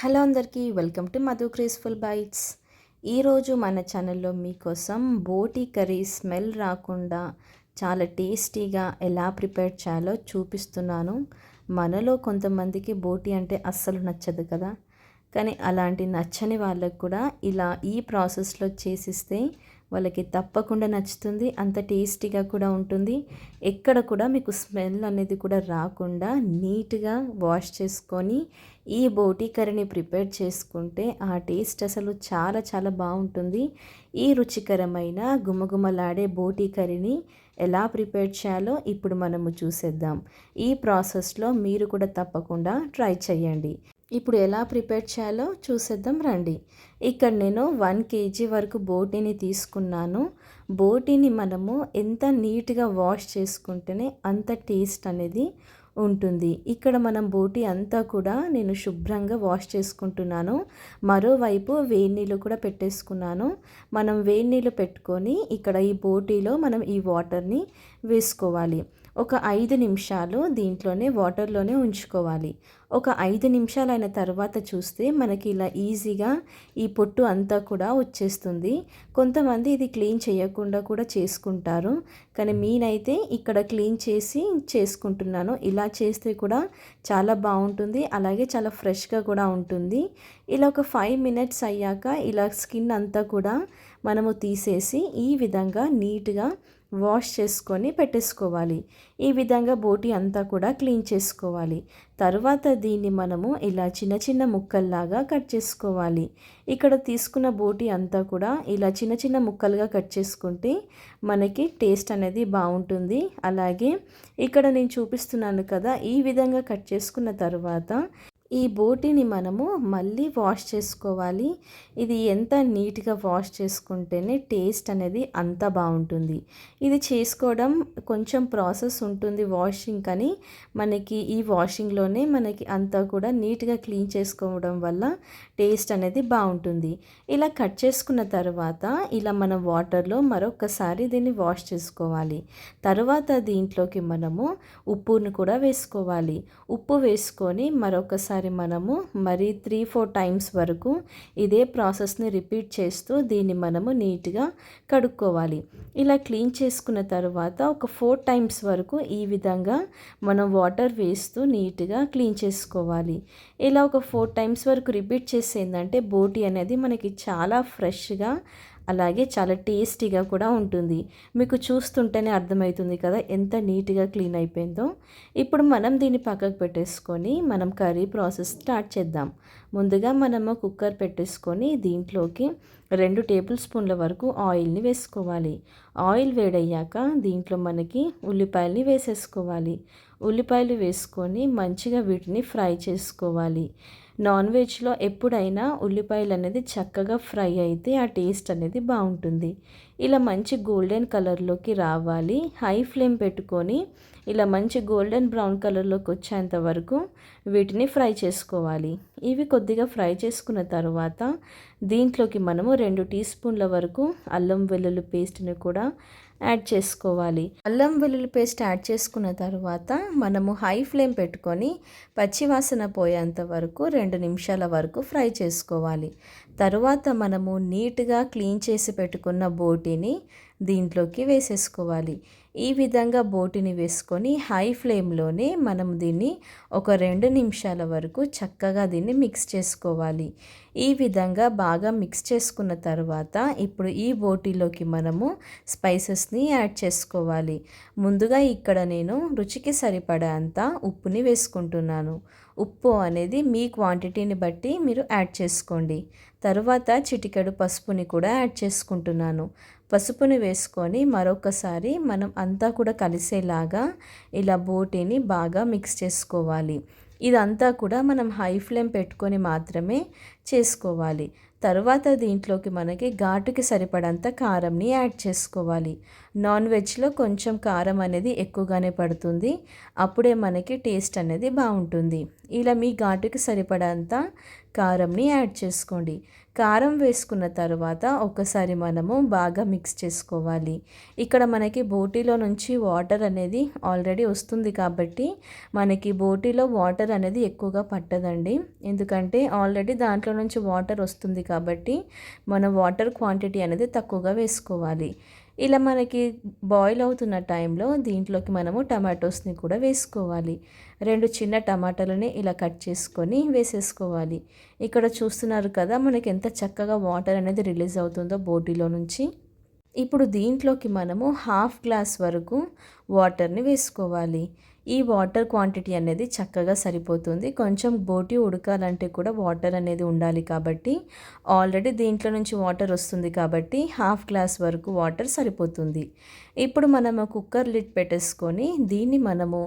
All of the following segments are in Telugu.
హలో అందరికీ వెల్కమ్ టు మధు క్రేస్ఫుల్ బైట్స్. ఈరోజు మన ఛానల్లో మీకోసం బోటీ కర్రీ స్మెల్ రాకుండా చాలా టేస్టీగా ఎలా ప్రిపేర్ చేయాలో చూపిస్తున్నాను. మనలో కొంతమందికి బోటీ అంటే అస్సలు నచ్చదు కదా, కానీ అలాంటి నచ్చని వాళ్ళకు కూడా ఇలా ఈ ప్రాసెస్లో చేసిస్తే వాళ్ళకి తప్పకుండా నచ్చుతుంది. అంత టేస్టీగా కూడా ఉంటుంది. ఎక్కడ కూడా మీకు స్మెల్ అనేది కూడా రాకుండా నీట్గా వాష్ చేసుకొని ఈ బోటీ కర్రీని ప్రిపేర్ చేసుకుంటే ఆ టేస్ట్ అసలు చాలా చాలా బాగుంటుంది. ఈ రుచికరమైన గుమగుమలాడే బోటీ కర్రీని ఎలా ప్రిపేర్ చేయాలో ఇప్పుడు మనము చూసేద్దాం. ఈ ప్రాసెస్లో మీరు కూడా తప్పకుండా ట్రై చేయండి. ఇప్పుడు ఎలా ప్రిపేర్ చేయాలో చూసేద్దాం రండి. ఇక్కడ నేను 1 kg వరకు బోటీని తీసుకున్నాను. బోటీని మనము ఎంత నీట్గా వాష్ చేసుకుంటేనే అంత టేస్ట్ అనేది ఉంటుంది. ఇక్కడ మనం బోటీ అంతా కూడా నేను శుభ్రంగా వాష్ చేసుకుంటున్నాను. మరోవైపు వేడి నీళ్ళు కూడా పెట్టేసుకున్నాను. మనం వేడి నీళ్ళు పెట్టుకొని ఇక్కడ ఈ బోటీలో మనం ఈ వాటర్ని వేసుకోవాలి. ఒక 5 నిమిషాలు దీంట్లోనే వాటర్లోనే ఉంచుకోవాలి. ఒక 5 నిమిషాలు అయిన తర్వాత చూస్తే మనకి ఇలా ఈజీగా ఈ పొట్టు అంతా కూడా వచ్చేస్తుంది. కొంతమంది ఇది క్లీన్ చేయకుండా కూడా చేసుకుంటారు, కానీ నేనైతే ఇక్కడ క్లీన్ చేసి చేసుకుంటున్నాను. ఇలా చేస్తే కూడా చాలా బాగుంటుంది, అలాగే చాలా ఫ్రెష్గా కూడా ఉంటుంది. ఇలా ఒక 5 మినిట్స్ అయ్యాక ఇలా స్కిన్ అంతా కూడా మనము తీసేసి ఈ విధంగా నీట్గా వాష్ చేసుకొని పెట్టేసుకోవాలి. ఈ విధంగా బోటీ అంతా కూడా క్లీన్ చేసుకోవాలి. తర్వాత దీన్ని మనము ఇలా చిన్న చిన్న ముక్కల్లాగా కట్ చేసుకోవాలి. ఇక్కడ తీసుకున్న బోటీ అంతా కూడా ఇలా చిన్న చిన్న ముక్కలుగా కట్ చేసుకుంటే మనకి టేస్ట్ అనేది బాగుంటుంది. అలాగే ఇక్కడ నేను చూపిస్తున్నాను కదా, ఈ విధంగా కట్ చేసుకున్న తర్వాత ఈ బోటీని మనము మళ్ళీ వాష్ చేసుకోవాలి. ఇది ఎంత నీట్గా వాష్ చేసుకుంటేనే టేస్ట్ అనేది అంత బాగుంటుంది. ఇది చేసుకోవడం కొంచెం ప్రాసెస్ ఉంటుంది వాషింగ్, కానీ మనకి ఈ వాషింగ్లోనే మనకి అంతా కూడా నీట్గా క్లీన్ చేసుకోవడం వల్ల టేస్ట్ అనేది బాగుంటుంది. ఇలా కట్ చేసుకున్న తర్వాత ఇలా మనం వాటర్లో మరొకసారి దీన్ని వాష్ చేసుకోవాలి. తర్వాత దీంట్లోకి మనము ఉప్పును కూడా వేసుకోవాలి. ఉప్పు వేసుకొని మరొకసారి మనము మరి 3-4 టైమ్స్ వరకు ఇదే ప్రాసెస్ని రిపీట్ చేస్తూ దీన్ని మనము నీట్గా కడుక్కోవాలి. ఇలా క్లీన్ చేసుకున్న తర్వాత ఒక 4 టైమ్స్ వరకు ఈ విధంగా మనం వాటర్ వేస్తూ నీట్గా క్లీన్ చేసుకోవాలి. ఇలా ఒక 4 టైమ్స్ వరకు రిపీట్ చేసేందంటే బోటీ అనేది మనకి చాలా ఫ్రెష్గా అలాగే చాలా టేస్టీగా కూడా ఉంటుంది. మీకు చూస్తుంటేనే అర్థమవుతుంది కదా ఎంత నీట్గా క్లీన్ అయిపోయిందో. ఇప్పుడు మనం దీన్ని పక్కకు పెట్టేసుకొని మనం కర్రీ ప్రాసెస్ స్టార్ట్ చేద్దాం. ముందుగా మనము కుక్కర్ పెట్టేసుకొని దీంట్లోకి 2 టేబుల్ స్పూన్ల వరకు ఆయిల్ని వేసుకోవాలి. ఆయిల్ వేడయ్యాక దీంట్లో మనకి ఉల్లిపాయల్ని వేసేసుకోవాలి. ఉల్లిపాయలు వేసుకొని మంచిగా వీటిని ఫ్రై చేసుకోవాలి. నాన్ వెజ్లో ఎప్పుడైనా ఉల్లిపాయలు అనేది చక్కగా ఫ్రై అయితే ఆ టేస్ట్ అనేది బాగుంటుంది. ఇలా మంచి గోల్డెన్ కలర్లోకి రావాలి. హై ఫ్లేమ్ పెట్టుకొని ఇలా మంచి గోల్డెన్ బ్రౌన్ కలర్లోకి వచ్చేంత వరకు వీటిని ఫ్రై చేసుకోవాలి. ఇవి కొద్దిగా ఫ్రై చేసుకున్న తర్వాత దీంట్లోకి మనము 2 టీ స్పూన్ల వరకు అల్లం వెల్లుల్లి పేస్ట్ని కూడా యాడ్ చేసుకోవాలి. అల్లం వెల్లుల్లి పేస్ట్ యాడ్ చేసుకున్న తర్వాత మనము హై ఫ్లేమ్ పెట్టుకొని పచ్చివాసన పోయేంత వరకు 2 నిమిషాల వరకు ఫ్రై చేసుకోవాలి. తర్వాత మనము నీట్గా క్లీన్ చేసి పెట్టుకున్న బోటీని దీంట్లోకి వేసేసుకోవాలి. ఈ విధంగా బోటీని వేసుకొని హై ఫ్లేమ్లోనే మనం దీన్ని ఒక 2 నిమిషాల వరకు చక్కగా దీన్ని మిక్స్ చేసుకోవాలి. ఈ విధంగా బాగా మిక్స్ చేసుకున్న తర్వాత ఇప్పుడు ఈ బోటీలోకి మనము స్పైసెస్ని యాడ్ చేసుకోవాలి. ముందుగా ఇక్కడ నేను రుచికి సరిపడా అంత ఉప్పుని వేసుకుంటున్నాను. ఉప్పు అనేది మీ క్వాంటిటీని బట్టి మీరు యాడ్ చేసుకోండి. తర్వాత చిటికెడు పసుపుని కూడా యాడ్ చేసుకుంటున్నాను. పసుపుని వేసుకొని మరొకసారి మనం అంతా కూడా కలిసేలాగా ఇలా బోటీని బాగా మిక్స్ చేసుకోవాలి. ఇదంతా కూడా మనం హై ఫ్లేమ్ పెట్టుకొని మాత్రమే చేసుకోవాలి. తర్వాత దీంట్లోకి మనకి ఘాటుకి సరిపడంత కారంని యాడ్ చేసుకోవాలి. నాన్ వెజ్లో కొంచెం కారం అనేది ఎక్కువగానే పడుతుంది, అప్పుడే మనకి టేస్ట్ అనేది బాగుంటుంది. ఇలా మీ ఘాటుకి సరిపడంత కారంని యాడ్ చేసుకోండి. కారం వేసుకున్న తర్వాత ఒకసారి మనము బాగా మిక్స్ చేసుకోవాలి. ఇక్కడ మనకి బోటీలో నుంచి వాటర్ అనేది ఆల్రెడీ వస్తుంది కాబట్టి మనకి బోటీలో వాటర్ అనేది ఎక్కువగా పట్టదండి. ఎందుకంటే ఆల్రెడీ దాంట్లో నుంచి వాటర్ వస్తుంది కాబట్టి మన వాటర్ క్వాంటిటీ అనేది తక్కువగా వేసుకోవాలి. ఇలా మనకి బాయిల్ అవుతున్న టైంలో దీంట్లోకి మనము టమాటోస్ని కూడా వేసుకోవాలి. 2 చిన్న టమాటాలని ఇలా కట్ చేసుకొని వేసేసుకోవాలి. ఇక్కడ చూస్తున్నారు కదా మనకి ఎంత చక్కగా వాటర్ అనేది రిలీజ్ అవుతుందో బోటీలో నుంచి. ఇప్పుడు దీంట్లోకి మనము 1/2 గ్లాస్ వరకు వాటర్ని వేసుకోవాలి. ఈ వాటర్ క్వాంటిటీ అనేది చక్కగా సరిపోతుంది. కొంచెం బోటీ ఉడకాలంటే కూడా వాటర్ అనేది ఉండాలి కాబట్టి ఆల్రెడీ దీంట్లో నుంచి వాటర్ వస్తుంది కాబట్టి 1/2 గ్లాస్ వరకు వాటర్ సరిపోతుంది. ఇప్పుడు మనము కుక్కర్ లిడ్ పెట్టేసుకొని దీన్ని మనము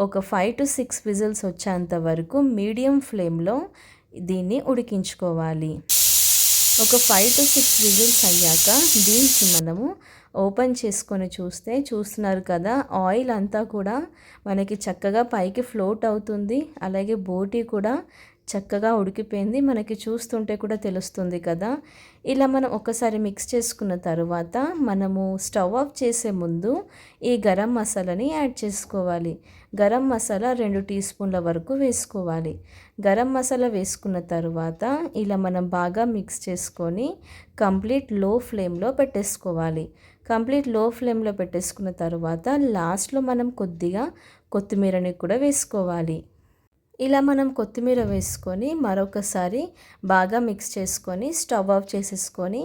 ఒక 5 to 6 విజిల్స్ వచ్చేంత వరకు మీడియం ఫ్లేమ్లో దీన్ని ఉడికించుకోవాలి. ఒక 5 to 6 విజిల్స్ అయ్యాక దీనికి మనము ఓపెన్ చేసుకొని చూస్తున్నారు కదా ఆయిల్ అంతా కూడా మనకి చక్కగా పైకి ఫ్లోట్ అవుతుంది. అలాగే బోటీ కూడా చక్కగా ఉడికిపోయింది. మనకి చూస్తుంటే కూడా తెలుస్తుంది కదా. ఇలా మనం ఒకసారి మిక్స్ చేసుకున్న తర్వాత మనము స్టవ్ ఆఫ్ చేసే ముందు ఈ గరం మసాలాని యాడ్ చేసుకోవాలి. గరం మసాలా 2 టీ స్పూన్ల వరకు వేసుకోవాలి. గరం మసాలా వేసుకున్న తర్వాత ఇలా మనం బాగా మిక్స్ చేసుకొని కంప్లీట్ లో ఫ్లేమ్లో పెట్టేసుకోవాలి. కంప్లీట్ లో ఫ్లేమ్లో పెట్టేసుకున్న తర్వాత లాస్ట్లో మనం కొద్దిగా కొత్తిమీరని కూడా వేసుకోవాలి. ఇలా మనం కొత్తిమీర వేసుకొని మరొకసారి బాగా మిక్స్ చేసుకొని స్టవ్ ఆఫ్ చేసేసుకొని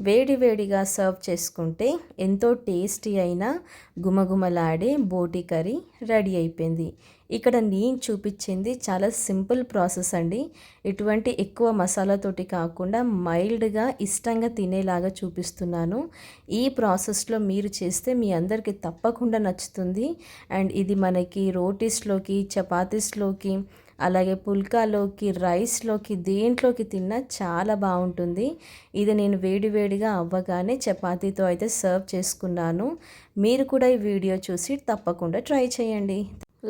వేడివేడిగా సర్వ్ చేసుకుంటే ఎంతో టేస్టీ అయిన గుమగుమలాడే బోటీ కర్రీ రెడీ అయిపోయింది. ఇక్కడ నేను చూపించింది చాలా సింపుల్ ప్రాసెస్ అండి. ఎటువంటి ఎక్కువ మసాలాతోటి కాకుండా మైల్డ్గా ఇష్టంగా తినేలాగా చూపిస్తున్నాను. ఈ ప్రాసెస్లో మీరు చేస్తే మీ అందరికీ తప్పకుండా నచ్చుతుంది. అండ్ ఇది మనకి రోటీస్లోకి, చపాతీస్లోకి, అలాగే పుల్కాలోకి, రైస్లోకి, దేంట్లోకి తిన్నా చాలా బాగుంటుంది. ఇది నేను వేడివేడిగా అవ్వగానే చపాతీతో అయితే సర్వ్ చేసుకున్నాను. మీరు కూడా ఈ వీడియో చూసి తప్పకుండా ట్రై చేయండి.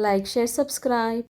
Like, share, subscribe.